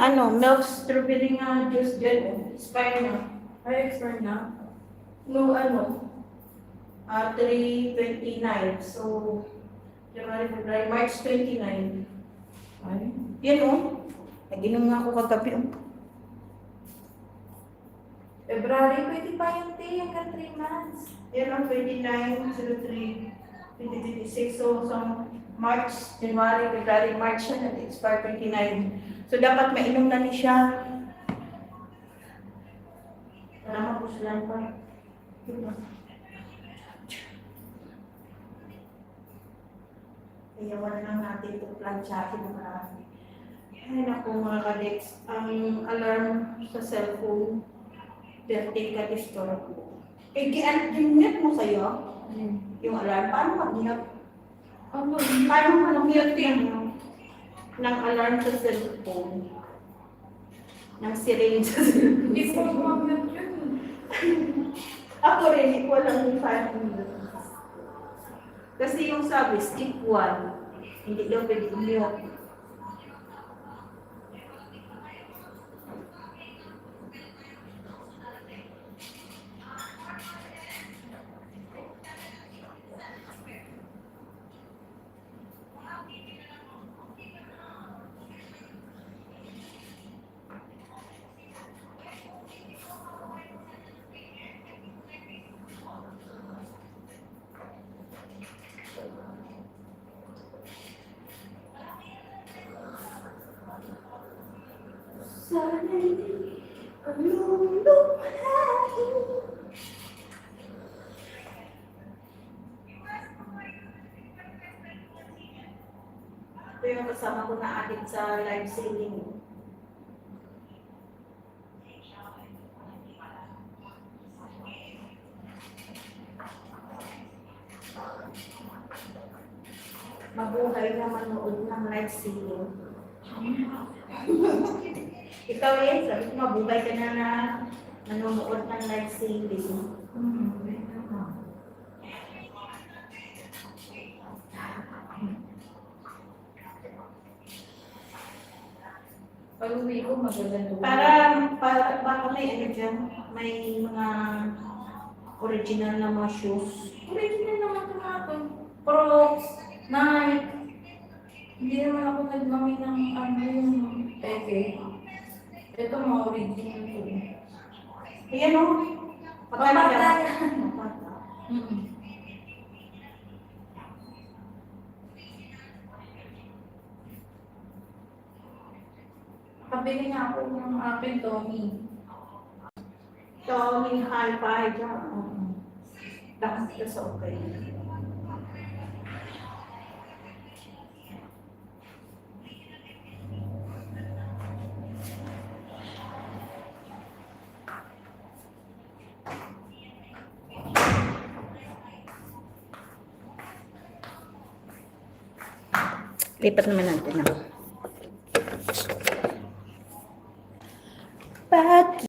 Ano, milk strawberry nga juice dyan. Expire na. Ay, expert na. No, ano, 3/29. So, January, February, March 29. Ay. Yan o. Nag-inom nga ako kagabi. February, pwede pa yung tea, hanggang 3 months. Yan o, 29/03, 2026. So, March, January, February, March siya nag-expire 29. So, dapat mainom na ni siya. Para mapuslan pa. Kaya wala lang natin ito plansyahin na marami. Ay naku mga kadeks, ang alarm sa cellphone, birthday ka disturb mo. Eh, ginit mo sa'yo, yung alarm, paano mag-mute? Ano? Paano mag-mute ng alarm sa cellphone? Ng siren sa cellphone? Hindi ko mamamit yun. Ako rin, hindi ko alam yung 5 minutes. Kasi yung sabi, skip 1, hindi daw pwede mute. Sana hindi ang luluhahin. Ito yung kasama ko na atin sa live singing. Mabuhay na manood ng live singing. Ikaw eh, sabi ko mabuhay ka na nanonood ng live singing. Pag-uwi ko, magaganda. Para baka may ano dyan, may mga original na mga shoes. Original naman ito natin. Crocs, Nike. Hindi naman ako nagmami ng ano yung peke. Ito mga original ko. Ayan o. Pamata. Pamata. Pabili nga ako ng akin, Tommy. Tommy Hi-Fi dyan. Lakas ka sa okay. Lipat naman natin ako.